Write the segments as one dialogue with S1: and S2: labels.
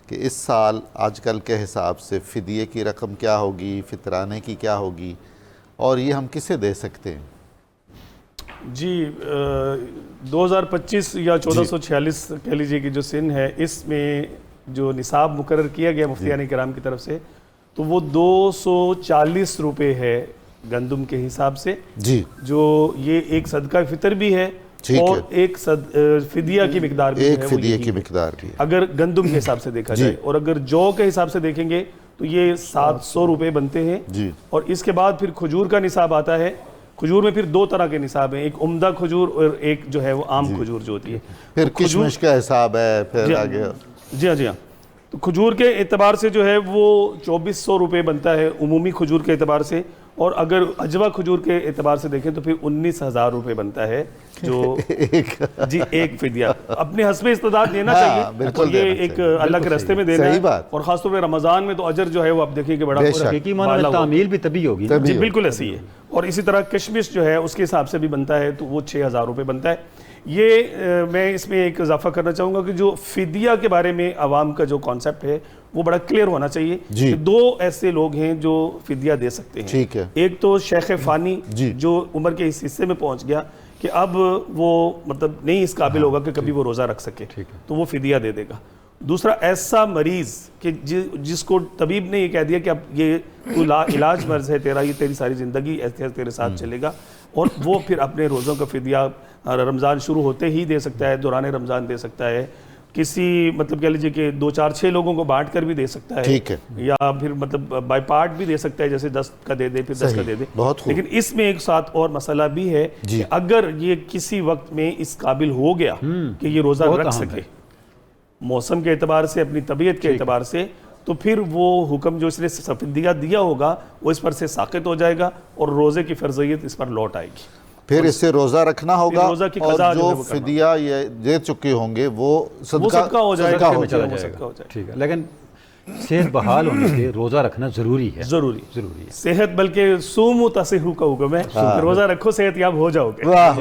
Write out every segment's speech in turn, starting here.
S1: کہ اس سال آج کل کے حساب سے فدیے کی رقم کیا ہوگی، فطرانے کی کیا ہوگی، اور یہ ہم کسے دے سکتے ہیں؟
S2: جی 2025 یا 1446 کہہ لیجئے کہ جو سن ہے، اس میں جو نصاب مقرر کیا گیا مفتیان کرام کی طرف سے، تو وہ 240 روپے ہے گندم کے حساب سے،
S1: جی
S2: جو یہ ایک صدقہ فطر بھی ہے اور ایک فدیہ کی مقدار بھی ہے،
S1: ایک فدیہ کی مقدار بھی ہے
S2: اگر گندم کے حساب سے دیکھا جائے، اور اگر جو کے حساب سے دیکھیں گے تو یہ 700 روپے بنتے ہیں۔
S1: جی
S2: اور اس کے بعد پھر کھجور کا نصاب آتا ہے۔ کھجور میں پھر دو طرح کے نصاب ہیں، ایک عمدہ کھجور اور ایک جو ہے وہ عام کھجور جو ہوتی ہے۔
S1: پھر کشمش کا حساب ہے، پھر آگے
S2: جی ہاں تو کھجور کے اعتبار سے جو ہے وہ 2400 روپے بنتا ہے عمومی کھجور کے اعتبار سے، اور اگر اجوا کھجور کے اعتبار سے دیکھیں تو پھر 19,000 روپے بنتا ہے جو جی ایک فدیہ اپنے حسب استطاعت دینا چاہیے، اور یہ ایک اللہ کے راستے میں دینا ہے، اور خاص طور پہ رمضان میں تو اجر جو ہے وہ آپ دیکھیں کہ بڑا
S3: حقیقی معنی میں تعمیل بھی تبھی ہوگی
S2: جی بالکل ایسی ہے۔ اور اسی طرح کشمش جو ہے اس کے حساب سے بھی بنتا ہے تو وہ 6,000 روپے بنتا ہے۔ یہ میں اس میں ایک اضافہ کرنا چاہوں گا کہ جو فدیہ کے بارے میں عوام کا جو کانسیپٹ ہے وہ بڑا کلیئر ہونا چاہیے کہ دو ایسے لوگ ہیں جو فدیہ دے سکتے ہیں۔
S1: ٹھیک ہے،
S2: ایک تو شیخ فانی جو عمر کے اس حصے میں پہنچ گیا کہ اب وہ مطلب نہیں اس قابل ہوگا کہ کبھی وہ روزہ رکھ سکے تو وہ فدیہ دے دے گا۔ دوسرا ایسا مریض کہ جس کو طبیب نے یہ کہہ دیا کہ اب یہ علاج مرض ہے تیرا، یہ تیری ساری زندگی ایسے تیرے ساتھ چلے گا، اور وہ پھر اپنے روزوں کا فدیہ رمضان شروع ہوتے ہی دے سکتا ہے، دوران رمضان دے سکتا ہے، کسی مطلب کہہ لیجئے کہ 2 4 6 لوگوں کو بانٹ کر بھی دے سکتا ہے، یا پھر مطلب بائی پارٹ بھی دے سکتا ہے، جیسے 10 کا دے دے پھر 10 کا دے دے۔ لیکن اس میں ایک ساتھ اور مسئلہ بھی ہے کہ اگر یہ کسی وقت میں اس قابل ہو گیا کہ یہ روزہ رکھ سکے موسم کے اعتبار سے، اپنی طبیعت کے اعتبار سے، تو پھر وہ حکم جو اس نے فدیہ دیا ہوگا وہ اس پر سے ساقط ہو جائے گا، اور روزے کی فرضیت اس پر لوٹ آئے گی۔
S1: پھر اس سے روزہ رکھنا ہوگا، اور جو فدیہ یہ دے چکے ہوں گے وہ صدقہ ہو جائے گا۔
S3: ٹھیک ہے، لیکن صحت بحال ہونے کے روزہ رکھنا ضروری ہے، ضروری ہے
S2: صحت، بلکہ صوموا تصحوا کا حکم ہے، روزہ رکھو صحت یاب ہو جاؤ گے۔
S3: سبحان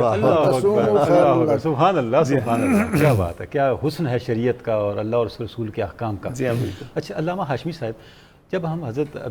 S3: اللہ سبحان اللہ، کیا بات ہے، کیا حسن ہے شریعت کا اور اللہ اور اس رسول کے احکام کا۔ اچھا علامہ ہاشمی صاحب، جب ہم حضرت